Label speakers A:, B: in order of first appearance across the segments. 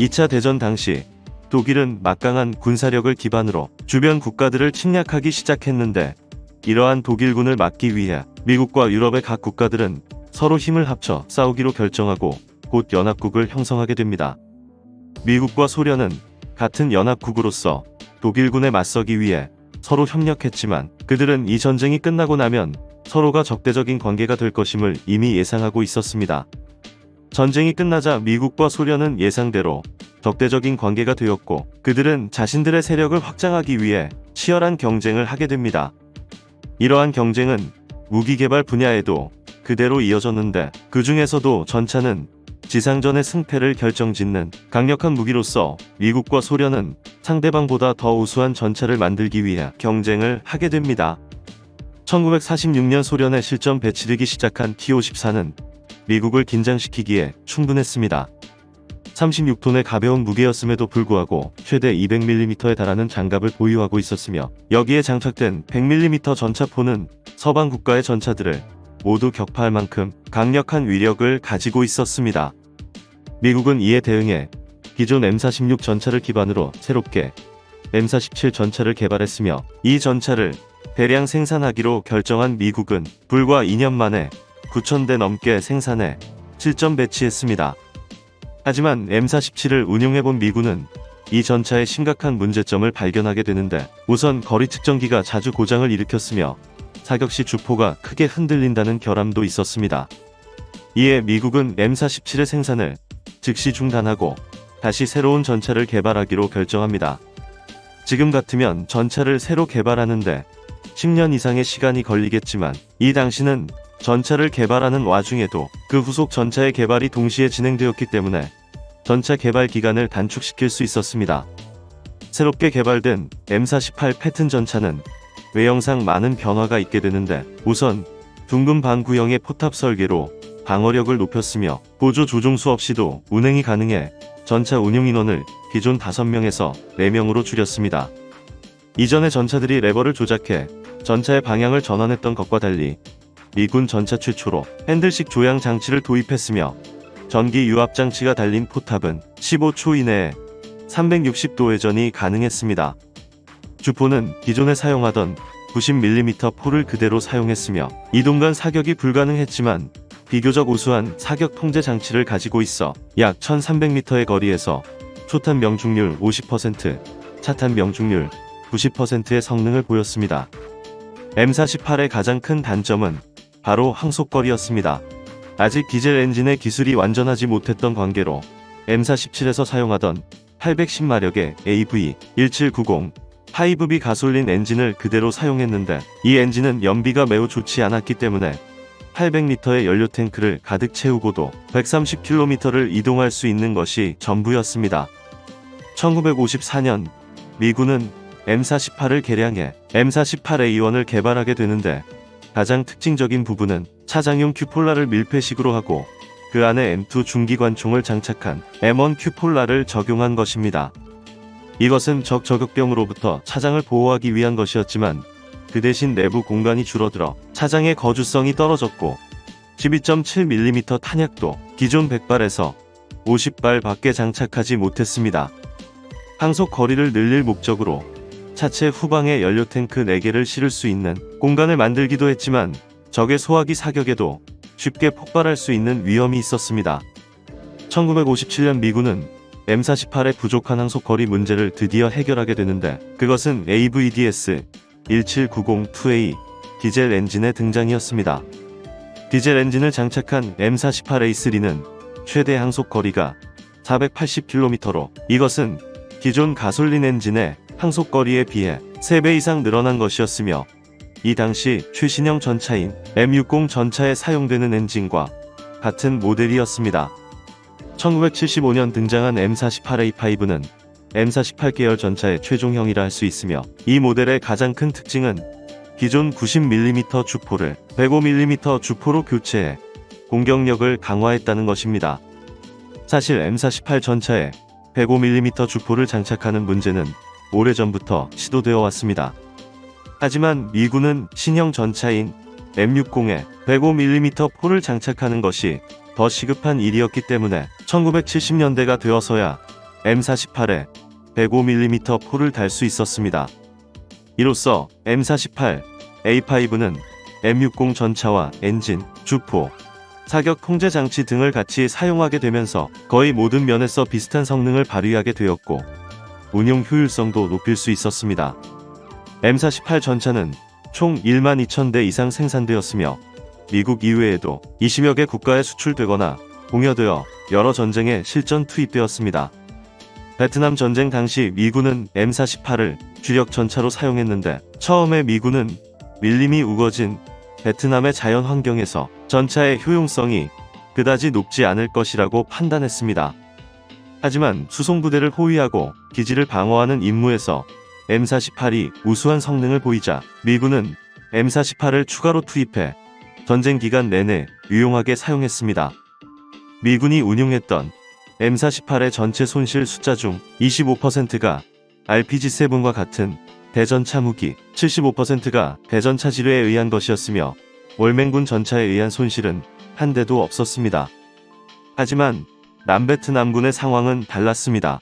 A: 2차 대전 당시 독일은 막강한 군사력을 기반으로 주변 국가들을 침략하기 시작했는데, 이러한 독일군을 막기 위해 미국과 유럽의 각 국가들은 서로 힘을 합쳐 싸우기로 결정하고 곧 연합국을 형성하게 됩니다. 미국과 소련은 같은 연합국으로서 독일군에 맞서기 위해 서로 협력했지만, 그들은 이 전쟁이 끝나고 나면 서로가 적대적인 관계가 될 것임을 이미 예상하고 있었습니다. 전쟁이 끝나자 미국과 소련은 예상대로 적대적인 관계가 되었고, 그들은 자신들의 세력을 확장하기 위해 치열한 경쟁을 하게 됩니다. 이러한 경쟁은 무기 개발 분야에도 그대로 이어졌는데, 그 중에서도 전차는 지상전의 승패를 결정짓는 강력한 무기로서 미국과 소련은 상대방보다 더 우수한 전차를 만들기 위해 경쟁을 하게 됩니다. 1946년 소련의 실전 배치되기 시작한 T-54는 미국을 긴장시키기에 충분했습니다. 36톤의 가벼운 무게였음에도 불구하고 최대 200mm에 달하는 장갑을 보유하고 있었으며, 여기에 장착된 100mm 전차포는 서방 국가의 전차들을 모두 격파할 만큼 강력한 위력을 가지고 있었습니다. 미국은 이에 대응해 기존 M46 전차를 기반으로 새롭게 M47 전차를 개발했으며, 이 전차를 대량 생산하기로 결정한 미국은 불과 2년 만에 9,000대 넘게 생산해 실전 배치했습니다. 하지만 M47을 운용해본 미군은 이 전차의 심각한 문제점을 발견하게 되는데, 우선 거리 측정기가 자주 고장을 일으켰으며 사격 시 주포가 크게 흔들린다는 결함도 있었습니다. 이에 미국은 M47의 생산을 즉시 중단하고 다시 새로운 전차를 개발하기로 결정합니다. 지금 같으면 전차를 새로 개발하는데 10년 이상의 시간이 걸리겠지만, 이 당시는 전차를 개발하는 와중에도 그 후속 전차의 개발이 동시에 진행되었기 때문에 전차 개발 기간을 단축시킬 수 있었습니다. 새롭게 개발된 M48 패튼 전차는 외형상 많은 변화가 있게 되는데, 우선 둥근 반구형의 포탑 설계로 방어력을 높였으며, 보조 조종수 없이도 운행이 가능해 전차 운용 인원을 기존 5명에서 4명으로 줄였습니다. 이전의 전차들이 레버를 조작해 전차의 방향을 전환했던 것과 달리 미군 전차 최초로 핸들식 조향 장치를 도입했으며, 전기 유압 장치가 달린 포탑은 15초 이내에 360도 회전이 가능했습니다. 주포는 기존에 사용하던 90mm 포를 그대로 사용했으며, 이동간 사격이 불가능했지만 비교적 우수한 사격 통제 장치를 가지고 있어 약 1300m의 거리에서 초탄 명중률 50%, 차탄 명중률 90%의 성능을 보였습니다. M48의 가장 큰 단점은 바로 항속거리였습니다. 아직 디젤 엔진의 기술이 완전하지 못했던 관계로 M47에서 사용하던 810마력의 AV1790 하이브비 가솔린 엔진을 그대로 사용했는데, 이 엔진은 연비가 매우 좋지 않았기 때문에 800리터의 연료 탱크를 가득 채우고도 130km를 이동할 수 있는 것이 전부였습니다. 1954년 미군은 M48을 개량해 M48A1을 개발하게 되는데, 가장 특징적인 부분은 차장용 큐폴라를 밀폐식으로 하고 그 안에 M2 중기관총을 장착한 M1 큐폴라를 적용한 것입니다. 이것은 적 저격병으로부터 차장을 보호하기 위한 것이었지만, 그 대신 내부 공간이 줄어들어 차장의 거주성이 떨어졌고 12.7mm 탄약도 기존 100발에서 50발 밖에 장착하지 못했습니다. 항속 거리를 늘릴 목적으로 차체 후방에 연료 탱크 4개를 실을 수 있는 공간을 만들기도 했지만, 적의 소화기 사격에도 쉽게 폭발할 수 있는 위험이 있었습니다. 1957년 미군은 M48의 부족한 항속거리 문제를 드디어 해결하게 되는데, 그것은 AVDS 1790-2A 디젤 엔진의 등장이었습니다. 디젤 엔진을 장착한 M48A3는 최대 항속거리가 480km로, 이것은 기존 가솔린 엔진의 항속거리에 비해 3배 이상 늘어난 것이었으며, 이 당시 최신형 전차인 M60 전차에 사용되는 엔진과 같은 모델이었습니다. 1975년 등장한 M48A5는 M48 계열 전차의 최종형이라 할 수 있으며, 이 모델의 가장 큰 특징은 기존 90mm 주포를 105mm 주포로 교체해 공격력을 강화했다는 것입니다. 사실 M48 전차에 105mm 주포를 장착하는 문제는 오래전부터 시도되어 왔습니다. 하지만 미군은 신형 전차인 M60에 105mm 포를 장착하는 것이 더 시급한 일이었기 때문에 1970년대가 되어서야 M48에 105mm 포를 달 수 있었습니다. 이로써 M48A5는 M60 전차와 엔진, 주포, 사격 통제 장치 등을 같이 사용하게 되면서 거의 모든 면에서 비슷한 성능을 발휘하게 되었고 운용 효율성도 높일 수 있었습니다. M48 전차는 총 12,000대 이상 생산되었으며 미국 이외에도 20여 개 국가에 수출되거나 공여되어 여러 전쟁에 실전 투입되었습니다. 베트남 전쟁 당시 미군은 M48을 주력 전차로 사용했는데 처음에 미군은 밀림이 우거진 베트남의 자연 환경에서 전차의 효용성이 그다지 높지 않을 것이라고 판단했습니다. 하지만 수송부대를 호위하고 기지를 방어하는 임무에서 M48이 우수한 성능을 보이자 미군은 M48을 추가로 투입해 전쟁 기간 내내 유용하게 사용했습니다. 미군이 운용했던 M48의 전체 손실 숫자 중 25%가 RPG-7과 같은 대전차 무기, 75%가 대전차 지뢰에 의한 것이었으며 월맹군 전차에 의한 손실은 한 대도 없었습니다. 하지만 남베트남군의 상황은 달랐습니다.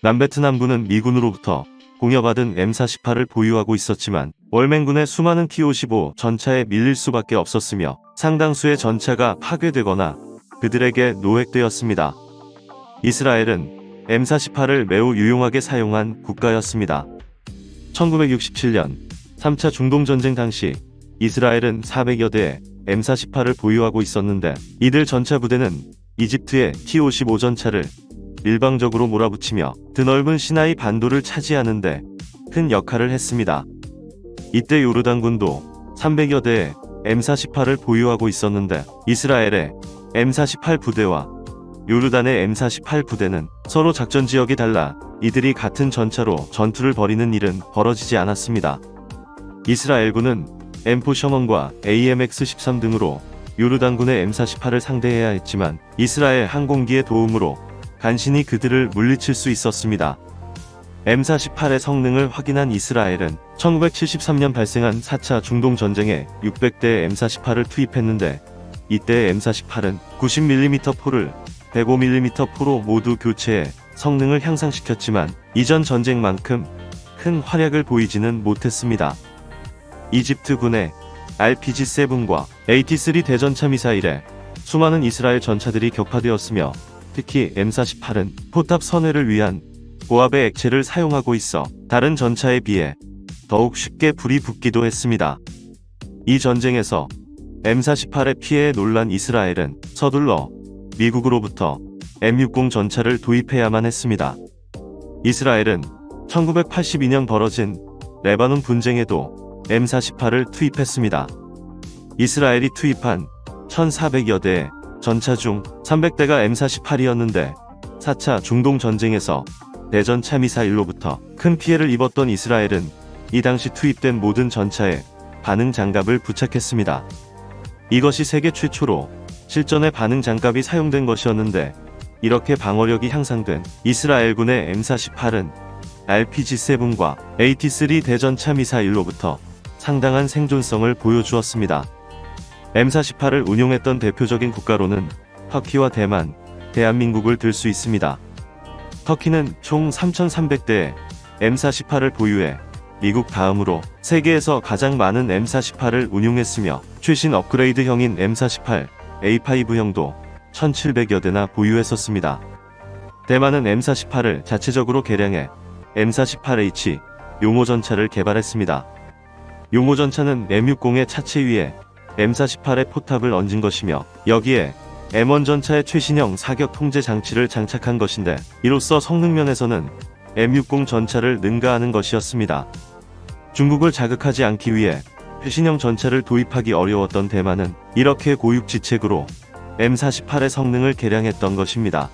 A: 남베트남군은 미군으로부터 공여받은 M48을 보유하고 있었지만 월맹군의 수많은 T-55 전차에 밀릴 수밖에 없었으며 상당수의 전차가 파괴되거나 그들에게 노획되었습니다. 이스라엘은 M48을 매우 유용하게 사용한 국가였습니다. 1967년 3차 중동전쟁 당시 이스라엘은 400여 대의 M48을 보유하고 있었는데 이들 전차 부대는 이집트의 T-55 전차를 일방적으로 몰아붙이며 드넓은 시나이 반도를 차지하는데 큰 역할을 했습니다. 이때 요르단군도 300여 대의 M48을 보유하고 있었는데 이스라엘의 M48 부대와 요르단의 M48 부대는 서로 작전 지역이 달라 이들이 같은 전차로 전투를 벌이는 일은 벌어지지 않았습니다. 이스라엘군은 M4 셔먼과 AMX-13 등으로 요르단군의 M48을 상대해야 했지만 이스라엘 항공기의 도움으로 간신히 그들을 물리칠 수 있었습니다. M48의 성능을 확인한 이스라엘은 1973년 발생한 4차 중동전쟁에 600대의 M48을 투입했는데 이때 M48은 90mm 포를 105mm 포로 모두 교체해 성능을 향상시켰지만 이전 전쟁만큼 큰 활약을 보이지는 못했습니다. 이집트군의 RPG-7과 AT-3 대전차 미사일에 수많은 이스라엘 전차들이 격파되었으며 특히 M48은 포탑 선회를 위한 고압의 액체를 사용하고 있어 다른 전차에 비해 더욱 쉽게 불이 붙기도 했습니다. 이 전쟁에서 M48의 피해에 놀란 이스라엘은 서둘러 미국으로부터 M60 전차를 도입해야만 했습니다. 이스라엘은 1982년 벌어진 레바논 분쟁에도 M48을 투입했습니다. 이스라엘이 투입한 1,400여 대의 전차 중 300대가 M48이었는데 4차 중동 전쟁에서 대전차 미사일로부터 큰 피해를 입었던 이스라엘은 이 당시 투입된 모든 전차에 반응 장갑을 부착했습니다. 이것이 세계 최초로 실전에 반응 장갑이 사용된 것이었는데 이렇게 방어력이 향상된 이스라엘군의 M48은 RPG-7과 AT-3 대전차 미사일로부터 상당한 생존성을 보여주었습니다. M48을 운용했던 대표적인 국가로는 터키와 대만, 대한민국을 들 수 있습니다. 터키는 총 3,300대의 M48을 보유해 미국 다음으로 세계에서 가장 많은 M48을 운용했으며 최신 업그레이드형인 M48 A5형도 1,700여 대나 보유했었습니다. 대만은 M48을 자체적으로 개량해 M48H 용호 전차를 개발했습니다. 용호 전차는 M60의 차체 위에 M48의 포탑을 얹은 것이며 여기에 M1 전차의 최신형 사격 통제 장치를 장착한 것인데 이로써 성능면에서는 M60 전차를 능가하는 것이었습니다. 중국을 자극하지 않기 위해 최신형 전차를 도입하기 어려웠던 대만은 이렇게 고육지책으로 M48의 성능을 개량했던 것입니다.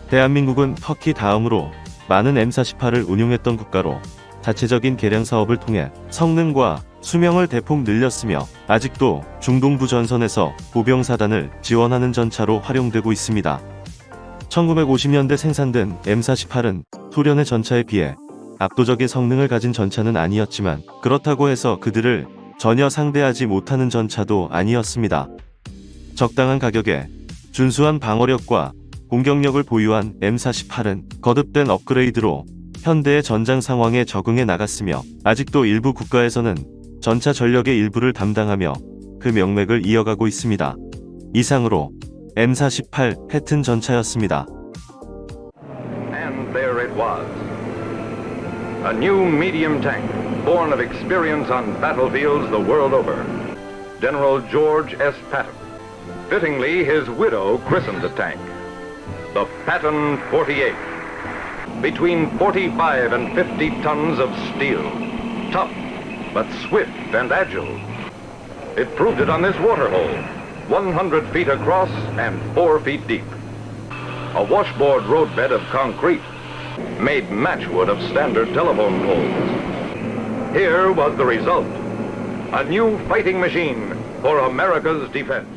A: 대한민국은 터키 다음으로 많은 M48을 운용했던 국가로 자체적인 개량 사업을 통해 성능과 수명을 대폭 늘렸으며 아직도 중동부 전선에서 보병사단을 지원하는 전차로 활용되고 있습니다. 1950년대 생산된 M48은 소련의 전차에 비해 압도적인 성능을 가진 전차는 아니었지만 그렇다고 해서 그들을 전혀 상대하지 못하는 전차도 아니었습니다. 적당한 가격에 준수한 방어력과 공격력을 보유한 M48은 거듭된 업그레이드로 현대의 전장 상황에 적응해 나갔으며 아직도 일부 국가에서는 전차 전력의 일부를 담당하며 그 명맥을 이어가고 있습니다. 이상으로 M48 패튼 전차였습니다.
B: And there it was. A new medium tank, born of experience on battlefields the world over. General George S. Patton. Fittingly, his widow christened the tank the Patton 48. Between 45 and 50 tons of steel. Tough, but swift and agile. It proved it on this waterhole, 100 feet across and 4 feet deep. A washboard roadbed of concrete, made matchwood of standard telephone poles. Here was the result. A new fighting machine for America's defense.